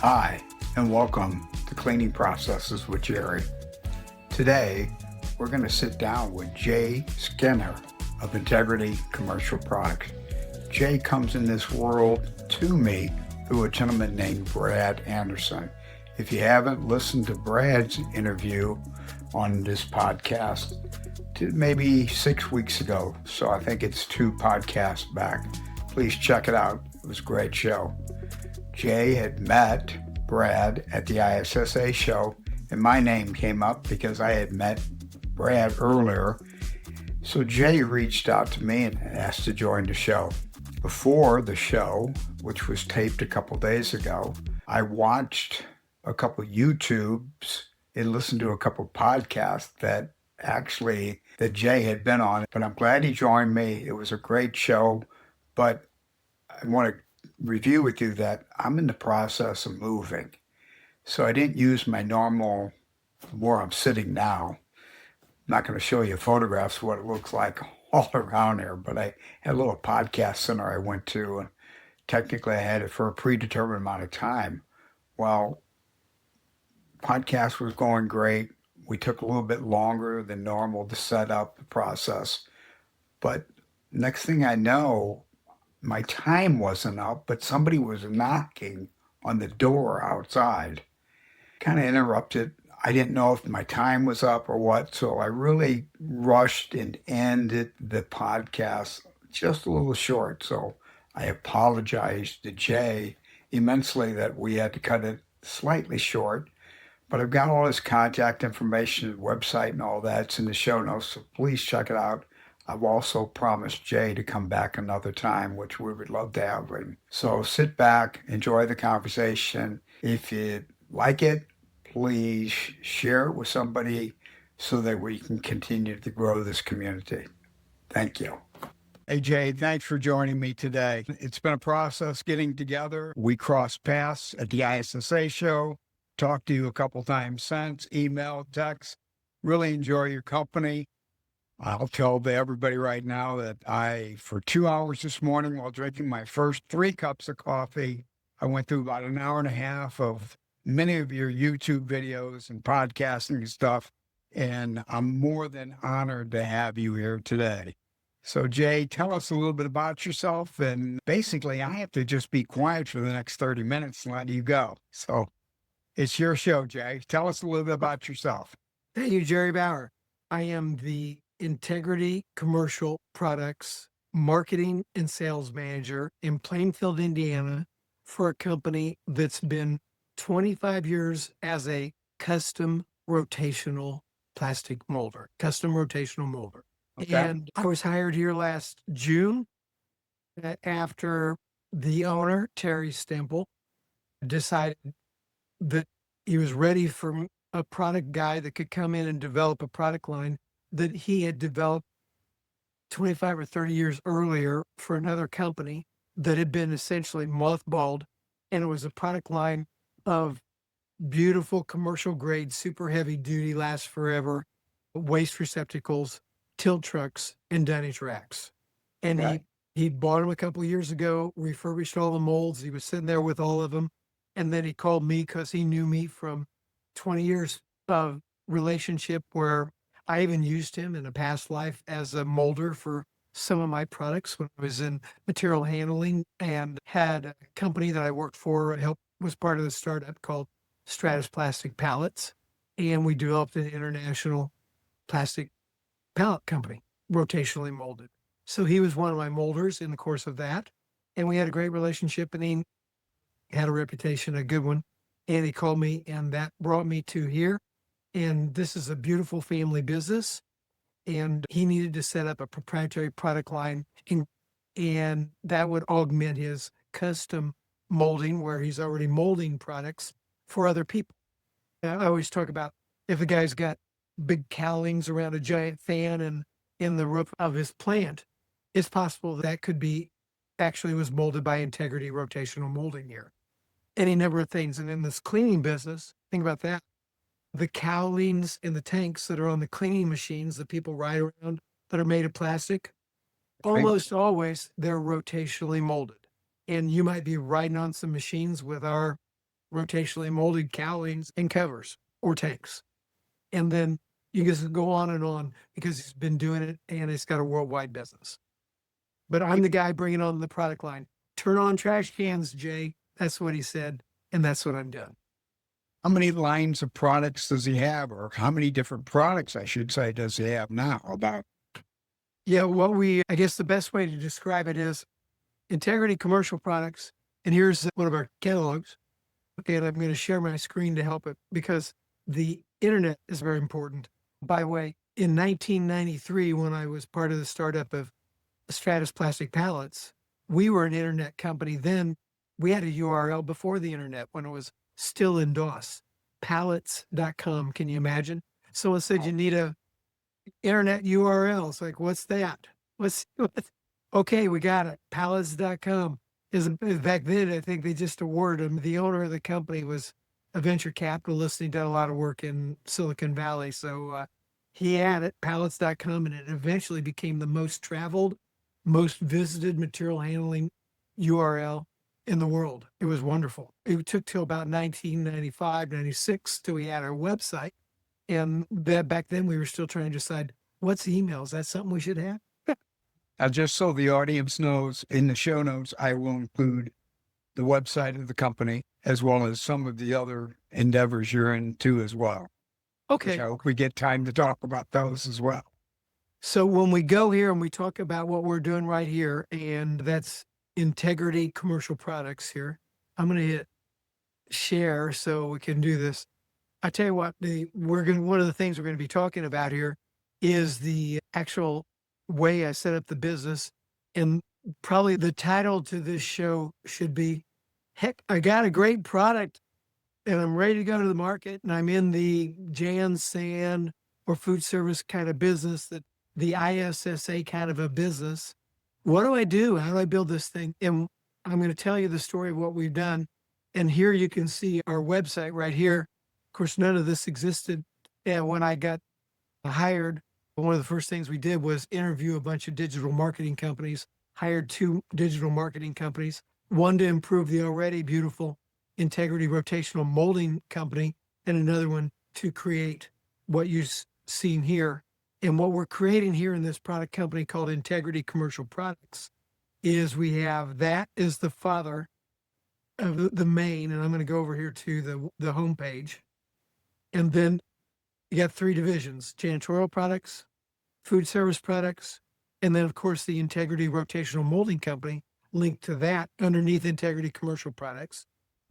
Hi, and welcome to Cleaning Processes with Jerry. Today, we're going to sit down with Jay Skinner of Integrity Commercial Products. Jay comes in this world to me through a gentleman named Brad Anderson. If you haven't listened to Brad's interview on this podcast, maybe 6 weeks ago, so I think it's 2 podcasts back, please check it out. It was a great show. Jay had met Brad at the ISSA show, and my name came up because I had met Brad earlier. So Jay reached out to me and asked to join the show. Before the show, which was taped a couple days ago, I watched a couple YouTubes and listened to a couple podcasts that Jay had been on. But I'm glad he joined me. It was a great show. But I want to review with you that I'm in the process of moving. So I didn't use my normal where I'm sitting now. I'm not going to show you photographs of what it looks like all around there, but I had a little podcast center I went to, and technically I had it for a predetermined amount of time. Well, podcast was going great. We took a little bit longer than normal to set up the process. But next thing I know, my time wasn't up, but somebody was knocking on the door outside. Kind of interrupted. I didn't know if my time was up or what, so I really rushed and ended the podcast just a little short. So I apologized to Jay immensely that we had to cut it slightly short. But I've got all his contact information, website, and all that. It's in the show notes, so please check it out. I've also promised Jay to come back another time, which we would love to have him. So sit back, enjoy the conversation. If you like it, please share it with somebody so that we can continue to grow this community. Thank you. Hey, Jay, thanks for joining me today. It's been a process getting together. We crossed paths at the ISSA show, talked to you a couple times since, email, text. Really enjoy your company. I'll tell everybody right now that for 2 hours this morning while drinking my first 3 cups of coffee, I went through about an hour and a half of many of your YouTube videos and podcasting and stuff, and I'm more than honored to have you here today. So Jay, tell us a little bit about yourself, and basically I have to just be quiet for the next 30 minutes and let you go. So it's your show, Jay. Tell us a little bit about yourself. Thank you, Jerry Bauer. I am the Integrity Commercial Products Marketing and Sales Manager in Plainfield, Indiana, for a company that's been 25 years as a custom rotational plastic molder, Okay. And I was hired here last June after the owner, Terry Stemple, decided that he was ready for a product guy that could come in and develop a product line that he had developed 25 or 30 years earlier for another company that had been essentially mothballed. And it was a product line of beautiful commercial grade, super heavy duty, lasts forever, waste receptacles, tilt trucks, and dunnage racks. And Right. he bought them a couple of years ago, refurbished all the molds. He was sitting there with all of them. And then he called me because he knew me from 20 years of relationship where I even used him in a past life as a molder for some of my products when I was in material handling, and had a company that I worked for, was part of the startup called Stratus Plastic Pallets. And we developed an international plastic pallet company, rotationally molded. So he was one of my molders in the course of that. And we had a great relationship, and he had a reputation, a good one. And he called me, and that brought me to here. And this is a beautiful family business. And he needed to set up a proprietary product line, and that would augment his custom molding, where he's already molding products for other people. I always talk about if a guy's got big cowlings around a giant fan and in the roof of his plant, it's possible that could be actually was molded by Integrity Rotational Molding here. Any number of things. And in this cleaning business, think about that. The cowlings and the tanks that are on the cleaning machines that people ride around that are made of plastic, almost always they're rotationally molded. And you might be riding on some machines with our rotationally molded cowlings and covers or tanks. And then you can just go on and on because he's been doing it and it's got a worldwide business. But I'm the guy bringing on the product line. Turn on trash cans, Jay. That's what he said. And that's what I'm doing. How many lines of products does he have, or how many different products, I should say, does he have now? About Yeah, I guess the best way to describe it is Integrity Commercial Products. And here's one of our catalogs. Okay, and I'm going to share my screen to help it because the internet is very important. By the way, in 1993, when I was part of the startup of Stratus Plastic Pallets, we were an internet company. Then we had a URL before the internet when it was still in DOS, pallets.com. Can you imagine? Someone said you need a internet URL. It's like, what's that? What? Okay, we got it. Pallets.com. Back then, I think they just awarded him. The owner of the company was a venture capitalist. He did a lot of work in Silicon Valley. So he had it, pallets.com, and it eventually became the most traveled, most visited material handling URL in the world. It was wonderful. It took till about 1995, 96 till we had our website. And back then we were still trying to decide what's email. Is that something we should have? just so the audience knows, in the show notes, I will include the website of the company as well as some of the other endeavors you're into as well. Okay. Which I hope we get time to talk about those as well. So when we go here and we talk about what we're doing right here, and that's Integrity Commercial Products here, I'm going to hit share so we can do this. I tell you what, one of the things we're going to be talking about here is the actual way I set up the business. And probably the title to this show should be, heck, I got a great product and I'm ready to go to the market and I'm in the Jan San or food service kind of business, that the ISSA kind of a business. What do I do? How do I build this thing? And I'm going to tell you the story of what we've done. And here you can see our website right here. Of course, none of this existed. And when I got hired, one of the first things we did was interview a bunch of digital marketing companies, hired 2 digital marketing companies, one to improve the already beautiful Integrity Rotational Molding Company, and another one to create what you've seen here. And what we're creating here in this product company called Integrity Commercial Products is we have that is the father of the main, and I'm going to go over here to the homepage. And then you got 3 divisions: janitorial products, food service products, and then of course the Integrity Rotational Molding Company linked to that underneath Integrity Commercial Products.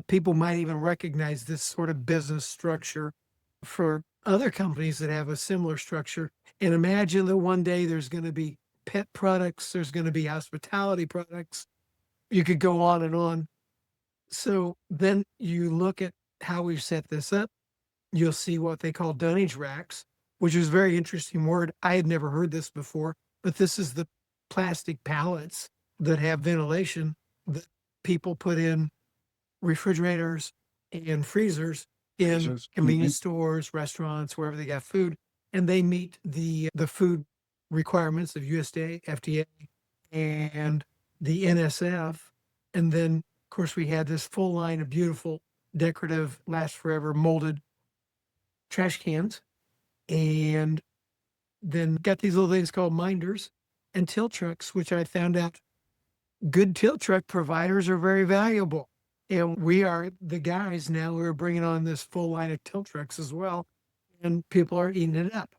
People might even recognize this sort of business structure for other companies that have a similar structure. And imagine that one day there's going to be pet products, there's going to be hospitality products. You could go on and on. So then you look at how we've set this up. You'll see what they call dunnage racks, which is a very interesting word. I had never heard this before, but this is the plastic pallets that have ventilation that people put in refrigerators and freezers in convenience stores, restaurants, wherever they got food, and they meet the food requirements of USDA, FDA, and the NSF. And then, of course, we had this full line of beautiful, decorative, last forever molded trash cans, and then got these little things called minders and tilt trucks, which I found out good tilt truck providers are very valuable. And we are the guys now who are bringing on this full line of tilt trucks as well, and people are eating it up.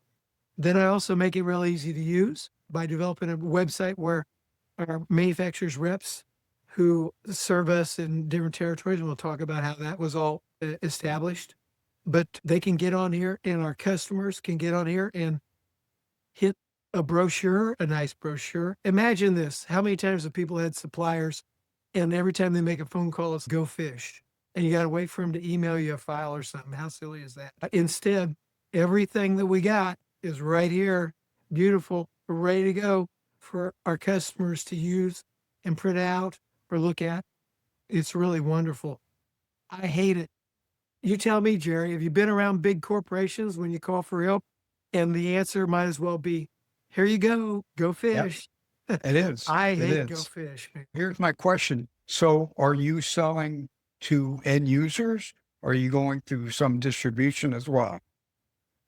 Then I also make it real easy to use by developing a website where our manufacturers reps who serve us in different territories, and we'll talk about how that was all established. But they can get on here, and our customers can get on here and hit a brochure, a nice brochure. Imagine this. How many times have people had suppliers and every time they make a phone call, it's go fish, and you got to wait for them to email you a file or something? How silly is that? Instead, everything that we got is right here, beautiful, ready to go for our customers to use and print out or look at. It's really wonderful. I hate it. You tell me, Jerry, have you been around big corporations when you call for help? And the answer might as well be, here you go fish. Yep, it is. I hate go fish. Here's my question. So are you selling to end users? Or are you going through some distribution as well?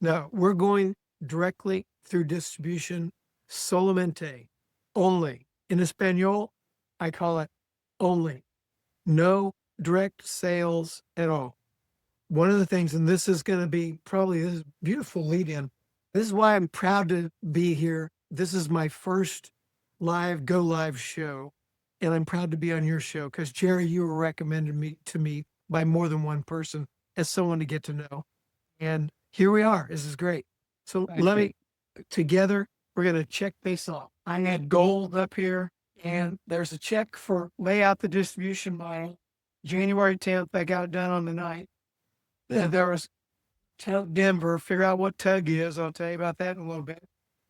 No, we're going directly through distribution, solamente, only. In Espanol, I call it only. No direct sales at all. One of the things, and this is going to be probably this beautiful lead in. This is why I'm proud to be here. This is my first go live show. And I'm proud to be on your show because Jerry, you were recommended to me by more than one person as someone to get to know. And here we are. This is great. So Thank let you. me together, we're going to check this off. I had gold up here and there's a check for lay out the distribution model. January 10th, I got it done on the 9th. Then there was Tug Denver, figure out what Tug is. I'll tell you about that in a little bit.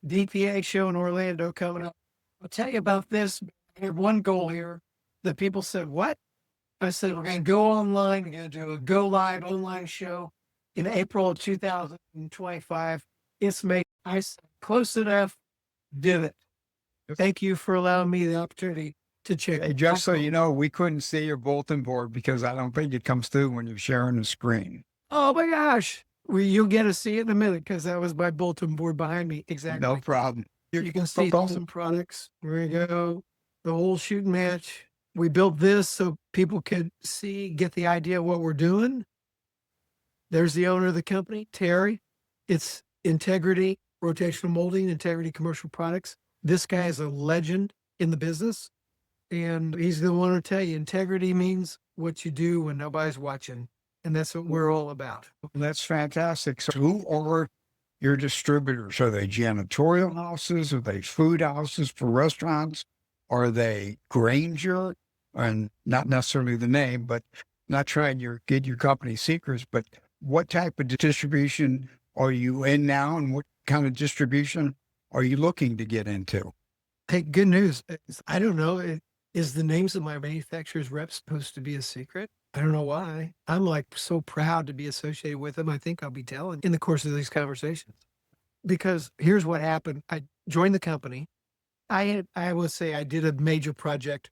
DPA show in Orlando coming up. I'll tell you about this. I have one goal here that people said, what? I said, we're going to go online. We're going to do a go live online show in April of 2025. It's May. I said, close enough. Did it. Thank you for allowing me the opportunity to check. Hey, just so you know, we couldn't see your bulletin board because I don't think it comes through when you're sharing the screen. Oh my gosh. You'll get to see it in a minute because that was my bulletin board behind me. Exactly. No problem. You can see some products. There we go. The whole shooting match. We built this so people could get the idea of what we're doing. There's the owner of the company, Terry. It's Integrity Rotational Molding, Integrity Commercial Products. This guy is a legend in the business. And he's the one to tell you integrity means what you do when nobody's watching. And that's what we're all about. That's fantastic. So who are your distributors? Are they janitorial houses? Are they food houses for restaurants? Are they Granger? And not necessarily the name, but not trying to get your company secrets, but what type of distribution are you in now? And what kind of distribution are you looking to get into? Hey, good news. I don't know. Is the names of my manufacturer's reps supposed to be a secret? I don't know why. I'm like so proud to be associated with them. I think I'll be telling in the course of these conversations. Because here's what happened. I joined the company. I would say I did a major project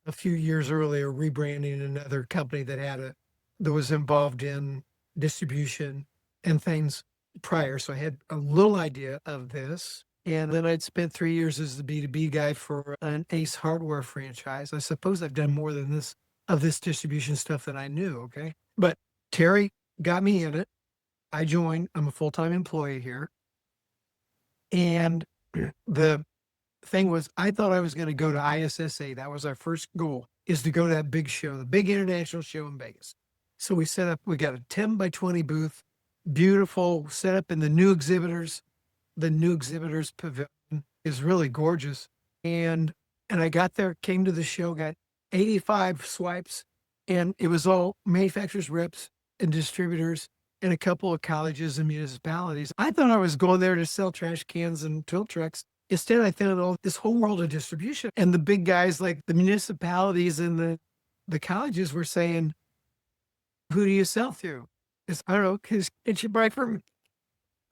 a few years earlier, rebranding another company that was involved in distribution and things prior. So I had a little idea of this. And then I'd spent 3 years as the B2B guy for an Ace Hardware franchise. I suppose I've done more than this of this distribution stuff that I knew. Okay. But Terry got me in it. I joined. I'm a full-time employee here. And the thing was, I thought I was going to go to ISSA. That was our first goal, is to go to that big show, the big international show in Vegas. So we got a 10 by 20 booth, beautiful, set up in the new exhibitors. The new exhibitors pavilion is really gorgeous. And I got there, came to the show, got 85 swipes, and it was all manufacturers, reps, and distributors, and a couple of colleges and municipalities. I thought I was going there to sell trash cans and tilt trucks. Instead, I found this whole world of distribution. And the big guys like the municipalities and the colleges were saying, who do you sell through? I don't know, because it's your buy from.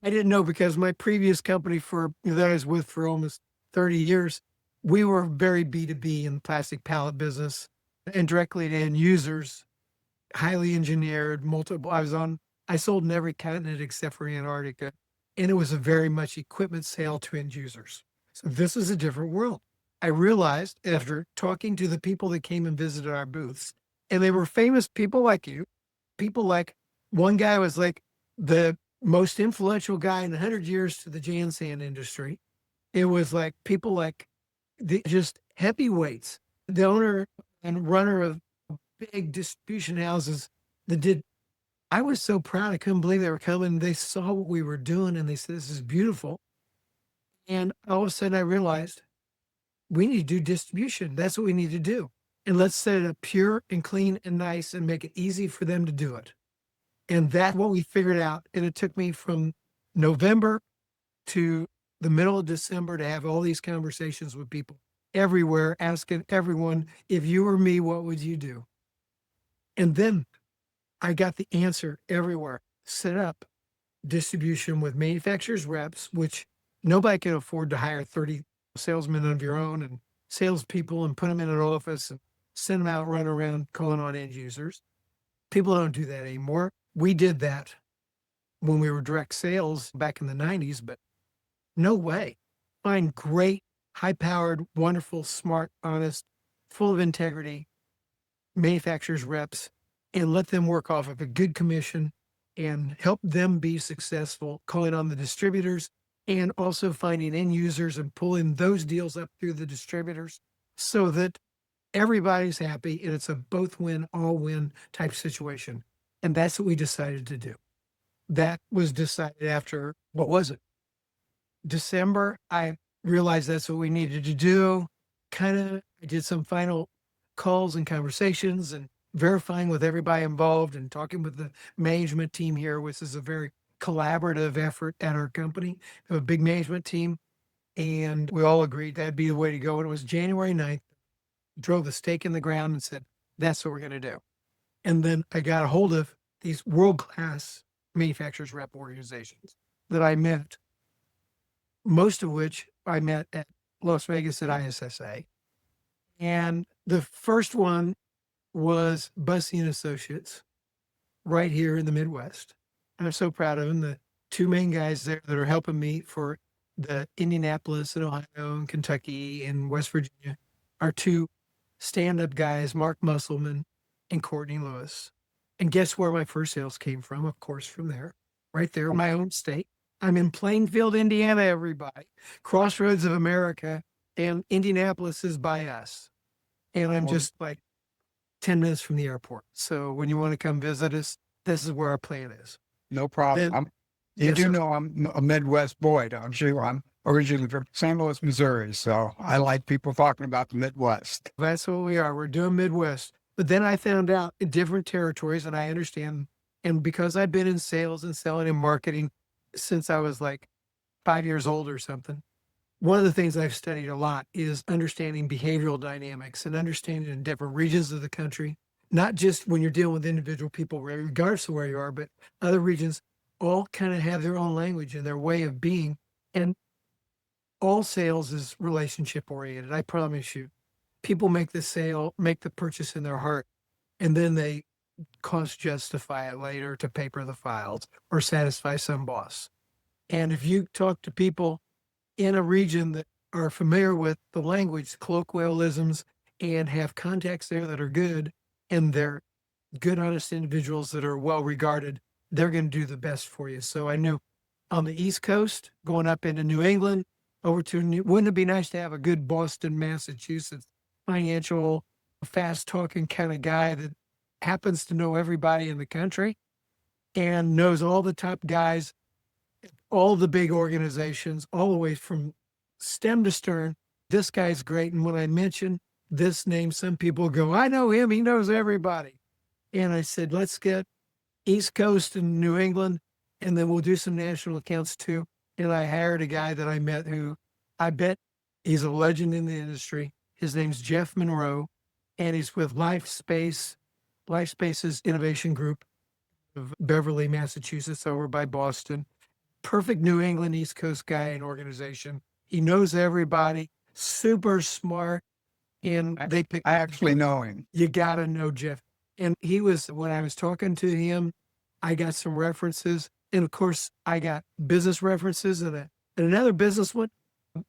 I didn't know because my previous company that I was with for almost 30 years, we were very B2B in the plastic pallet business and directly to end users, highly engineered, multiple. I sold in every continent except for Antarctica. And it was a very much equipment sale to end users. So this is a different world. I realized after talking to the people that came and visited our booths, and they were famous people like you, people like one guy was like the most influential guy in 100 years to the Jansan industry. It was like people like just heavyweights, the owner and runner of big distribution houses that did. I was so proud. I couldn't believe they were coming. They saw what we were doing and they said, this is beautiful. And all of a sudden I realized we need to do distribution. That's what we need to do. And let's set it up pure and clean and nice and make it easy for them to do it. And that's what we figured out. And it took me from November to the middle of December to have all these conversations with people everywhere, asking everyone, if you were me, what would you do? And then I got the answer everywhere. Set up distribution with manufacturers reps, which nobody can afford to hire 30 salesmen of your own and salespeople and put them in an office and send them out, run around calling on end users. People don't do that anymore. We did that when we were direct sales back in the 90s, but no way. Find great, high powered, wonderful, smart, honest, full of integrity manufacturers reps and let them work off of a good commission and help them be successful, calling on the distributors and also finding end users and pulling those deals up through the distributors so that everybody's happy and it's a both win, all win type situation. And that's what we decided to do. That was decided after, what was it? December. I realized that's what we needed to do. I did some final calls and conversations and verifying with everybody involved and talking with the management team here, which is a very collaborative effort at our company. We have a big management team, and we all agreed that'd be the way to go. And it was January 9th, drove the stake in the ground and said, that's what we're going to do. And then I got a hold of these world-class manufacturers rep organizations that I met, most of which I met at Las Vegas at ISSA. And the first one was Bussey and Associates right here in the Midwest. I'm so proud of them. The two main guys there that are helping me for the Indianapolis and Ohio and Kentucky and West Virginia are two stand-up guys, Mark Musselman and Courtney Lewis. And guess where my first sales came from? Of course, from there, right there in my own state. I'm in Plainfield, Indiana, everybody. Crossroads of America, and Indianapolis is by us. And I'm just like 10 minutes from the airport. So when you want to come visit us, this is where our plan is. No problem. Then, You yes, do sir. know I'm a Midwest boy, don't you? I'm originally from St. Louis, Missouri, so I like people talking about the Midwest. That's what we are. We're doing Midwest. But then I found out in different territories, and I understand. And because I've been in sales and selling and marketing since I was like 5 years old or something, one of the things I've studied a lot is understanding behavioral dynamics and understanding in different regions of the country, not just when you're dealing with individual people, regardless of where you are, but other regions all kind of have their own language and their way of being. And all sales is relationship oriented. I promise you, people make the sale, make the purchase in their heart, and then they cost justify it later to paper the files or satisfy some boss. And if you talk to people in a region that are familiar with the language, colloquialisms, and have contacts there that are good, and they're good, honest individuals that are well regarded, they're going to do the best for you. So I knew on the East Coast, going up into New England, over to wouldn't it be nice to have a good Boston, Massachusetts, financial, fast talking kind of guy that happens to know everybody in the country and knows all the top guys, all the big organizations, all the way from stem to stern. This guy's great. And when I mention this name, some people go, I know him. He knows everybody. And I said, let's get East Coast and New England, and then we'll do some national accounts too. And I hired a guy that I met who I bet he's a legend in the industry. His name's Jeff Monroe, and he's with Life Spaces Innovation Group of Beverly, Massachusetts, over by Boston. Perfect New England East Coast guy and organization. He knows everybody, super smart, and they pick. I actually know him. You gotta know Jeff. And he was, when I was talking to him, I got some references. And of course, I got business references and another business one.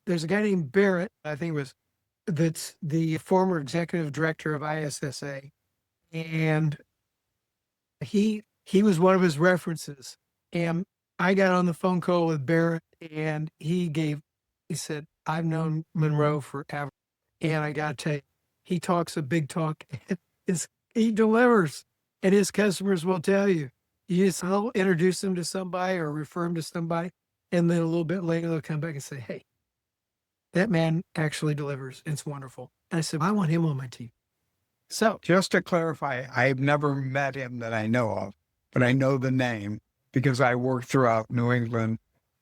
There's a guy named Barrett, I think that's the former executive director of ISSA. And he was one of his references. And I got on the phone call with Barrett and he said, I've known Monroe forever. And I got to tell you, he talks a big talk. He delivers, and his customers will tell you. You just I'll introduce them to somebody or refer them to somebody, and then a little bit later they'll come back and say, "Hey, that man actually delivers. It's wonderful." And I said, "I want him on my team." So Just to clarify, I've never met him that I know of, but I know the name because I worked throughout New England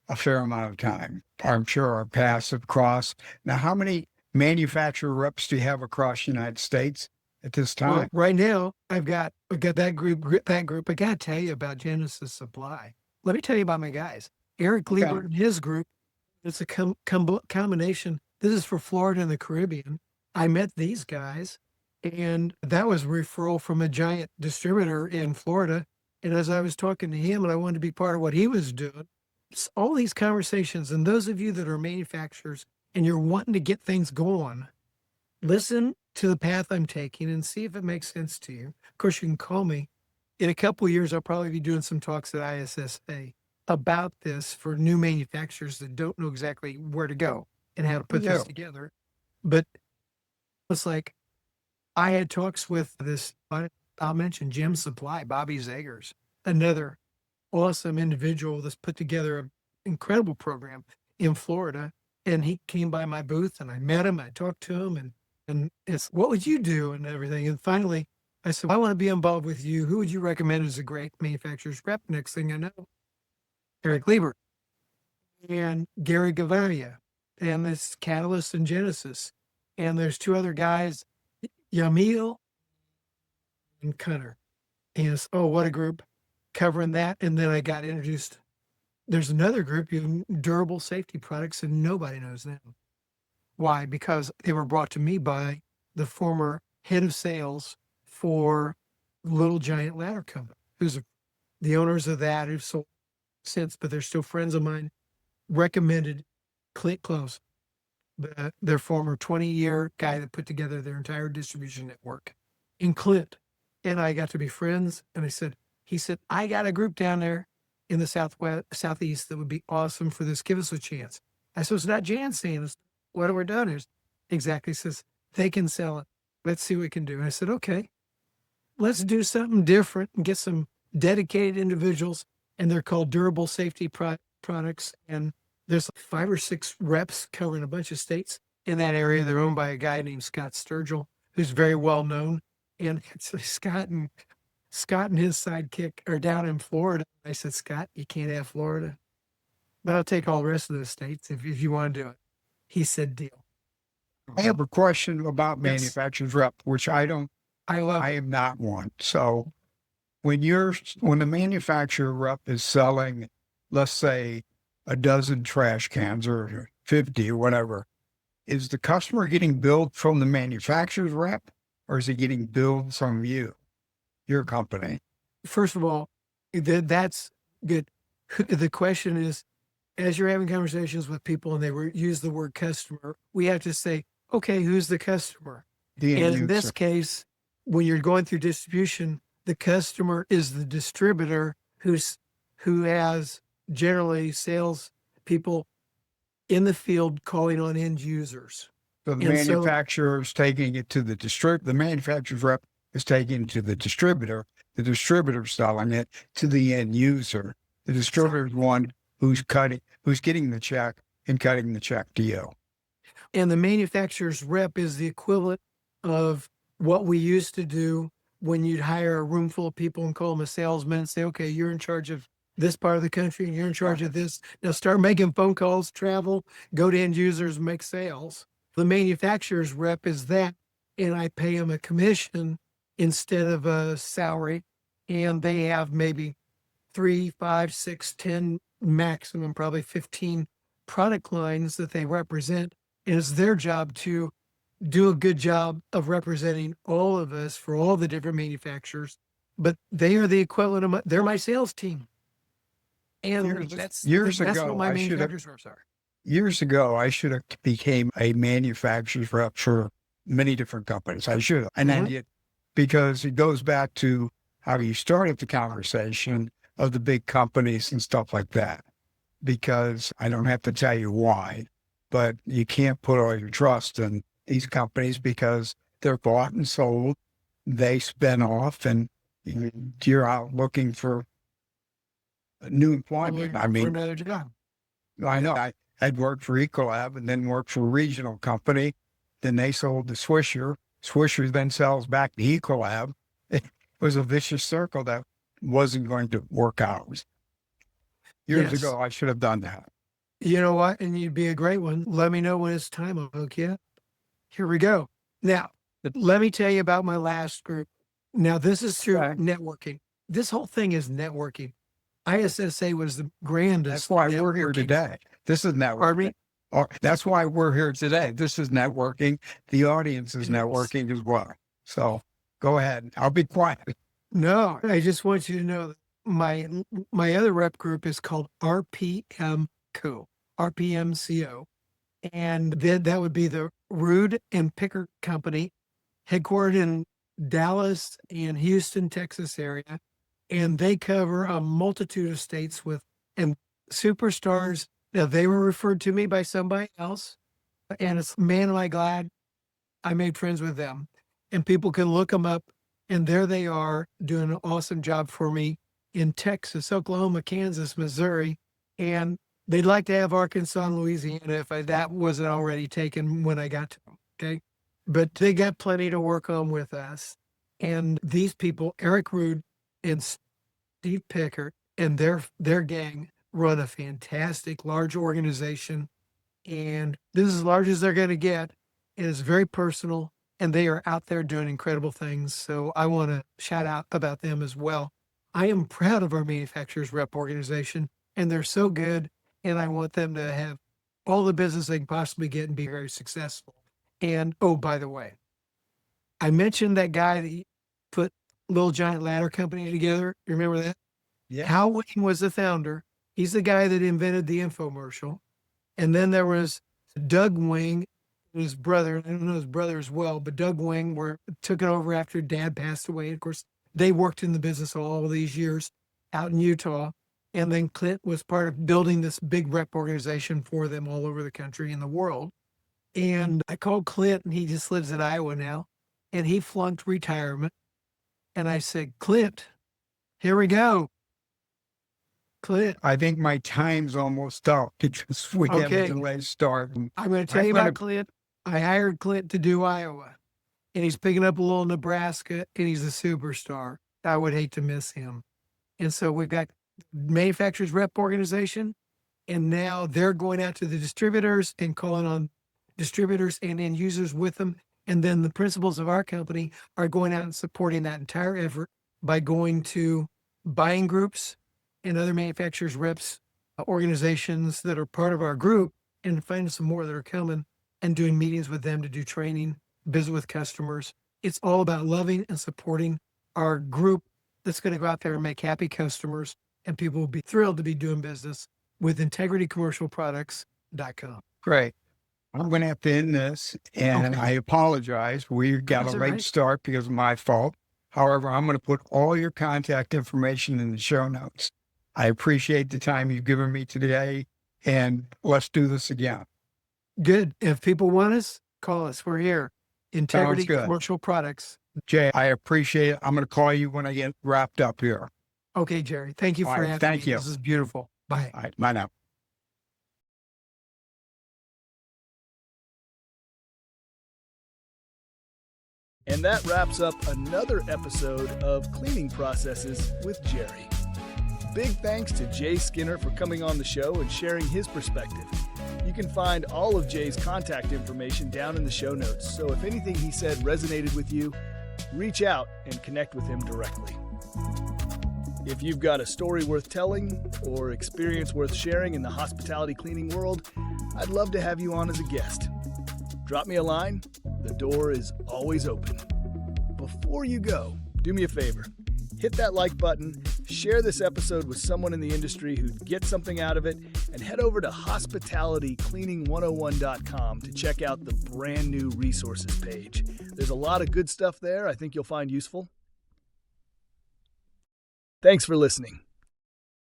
a fair amount of time. I'm sure our paths have crossed. Now, how many manufacturer reps do you have across the United States at this well, time? right now I've got that group. I got to tell you about Genesis Supply. Let me tell you about my guys. Eric Okay. Liebert and his group. It's a combination. This is for Florida and the Caribbean. I met these guys, And that was a referral from a giant distributor in Florida. And as I was talking to him and I wanted to be part of what he was doing, all these conversations, and those of you that are manufacturers and you're wanting to get things going, listen to the path I'm taking and see if it makes sense to you. Of course, you can call me. In a couple of years, I'll probably be doing some talks at ISSA about this for new manufacturers that don't know exactly where to go and how to put Yeah. this together. But it's like I had talks with this, I'll mention Jim Supply, Bobby Zagers, another awesome individual that's put together an incredible program in Florida. And he came by my booth and I met him. I talked to him and it's, what would you do and everything? And finally, I said, I want to be involved with you. Who would you recommend as a great manufacturer's rep? Next thing I know, Eric Lieber and Gary Gavaria and this Catalyst and Genesis. And there's two other guys, Yamil and Cutter. And it's, oh, what a group covering that. And then I got introduced. There's another group, durable safety products, and nobody knows them. Why? Because they were brought to me by the former head of sales for Little Giant Ladder Company, who's the owners of that who've sold since, but they're still friends of mine, recommended Clint Close, their former 20-year guy that put together their entire distribution network in Clint. And I got to be friends. And he said, I got a group down there in the southeast that would be awesome for this. Give us a chance. I said, it's not Jan saying this. What we're doing is exactly says they can sell it. Let's see what we can do. And I said, okay, let's do something different and get some dedicated individuals. And they're called durable safety products. And there's 5 or 6 reps covering a bunch of states in that area. They're owned by a guy named Scott Sturgill, who's very well known. And so Scott and his sidekick are down in Florida. I said, Scott, you can't have Florida, but I'll take all the rest of the states if you want to do it. He said, deal. I have a question about Yes. manufacturer's rep, which I love am not one. So when the manufacturer rep is selling, let's say, a dozen trash cans or 50 or whatever, is the customer getting billed from the manufacturer's rep, or is he getting billed from you, your company? First of all, that's good. The question is, as you're having conversations with people and they use the word customer, we have to say, okay, who's the customer? The And end in this user. case, when you're going through distribution, the customer is the distributor who has generally sales people in the field calling on end users. So the And so- manufacturer is taking it to the manufacturer's rep is taking it to the distributor selling it to the end user. The distributor is one who's getting the check and cutting the check to you. And the manufacturer's rep is the equivalent of what we used to do when you'd hire a room full of people and call them a salesman and say, okay, you're in charge of this part of the country and you're in charge of this. Now start making phone calls, travel, go to end users, make sales. The manufacturer's rep is that, and I pay them a commission instead of a salary. And they have maybe 3, 5, 6, 10, maximum, probably 15 product lines that they represent. And it's their job to do a good job of representing all of us for all the different manufacturers. But they are the equivalent of they're my sales team. And that's what my manufacturers reps are. Years ago, I should have became a manufacturer's rep for many different companies. I should have. And I did, because it goes back to how you started the conversation of the big companies and stuff like that. Because I don't have to tell you why, but you can't put all your trust in these companies because they're bought and sold. They spin off and you're out looking for new employment. I For mean, another job. I know. I'd worked for Ecolab and then worked for a regional company. Then they sold to Swisher. Swisher then sells back to Ecolab. It was a vicious circle that wasn't going to work out. Years Yes. ago, I should have done that. You know what? And you'd be a great one. Let me know when it's time. I'll hook you up. Here we go. Now, let me tell you about my last group. Now, this is through Okay. networking. This whole thing is networking. ISSA was the grandest. That's why we're here networking- today. This is networking. Pardon me? That's why we're here today. This is networking. The audience is networking as well. So go ahead. I'll be quiet. No, I just want you to know that my other rep group is called RPMCO, RPMCO, and then that would be the Rude and Picker Company, headquartered in Dallas and Houston, Texas area, and they cover a multitude of states with and superstars. Now they were referred to me by somebody else, and it's man am I glad I made friends with them. And people can look them up, and there they are doing an awesome job for me in Texas, Oklahoma, Kansas, Missouri, and they'd like to have Arkansas and Louisiana if that wasn't already taken when I got to them. Okay. But they got plenty to work on with us. And these people, Eric Rude and Steve Pickert and their gang run a fantastic large organization. And this is as large as they're going to get. It is very personal, and they are out there doing incredible things. So I want to shout out about them as well. I am proud of our manufacturers rep organization, and they're so good. And I want them to have all the business they can possibly get and be very successful. And oh, by the way, I mentioned that guy that put Little Giant Ladder Company together. You remember that? Yeah. Hal Wayne was the founder. He's the guy that invented the infomercial. And then there was Doug Wing, his brother. I don't know his brother as well, but Doug Wing took it over after Dad passed away. Of course, they worked in the business all these years out in Utah. And then Clint was part of building this big rep organization for them all over the country and the world. And I called Clint, and he just lives in Iowa now, and he flunked retirement. And I said, Clint, here we go. Clint. I think my time's almost up because we have a delayed start. I'm going to tell you about Clint. I hired Clint to do Iowa, and he's picking up a little Nebraska, and he's a superstar. I would hate to miss him. And so we've got manufacturers rep organization, and now they're going out to the distributors and calling on distributors and end users with them. And then the principals of our company are going out and supporting that entire effort by going to buying groups and other manufacturers reps organizations that are part of our group, and finding some more that are coming and doing meetings with them to do training, visit with customers. It's all about loving and supporting our group that's going to go out there and make happy customers, and people will be thrilled to be doing business with integritycommercialproducts.com. Great. I'm going to have to end this, and I apologize. We got a late start because of my fault. However, I'm going to put all your contact information in the show notes. I appreciate the time you've given me today, and let's do this again. Good. If people want us, call us. We're here. Integrity Commercial Products. Jay, I appreciate it. I'm going to call you when I get wrapped up here. Okay, Jerry. Thank you for having me. Thank you. This is beautiful. Bye. All right. Bye now. And that wraps up another episode of Cleaning Processes with Jerry. Big thanks to Jay Skinner for coming on the show and sharing his perspective. You can find all of Jay's contact information down in the show notes, so if anything he said resonated with you, reach out and connect with him directly. If you've got a story worth telling or experience worth sharing in the hospitality cleaning world, I'd love to have you on as a guest. Drop me a line. The door is always open. Before you go, do me a favor. Hit that like button, share this episode with someone in the industry who'd get something out of it, and head over to hospitalitycleaning101.com to check out the brand new resources page. There's a lot of good stuff there I think you'll find useful. Thanks for listening.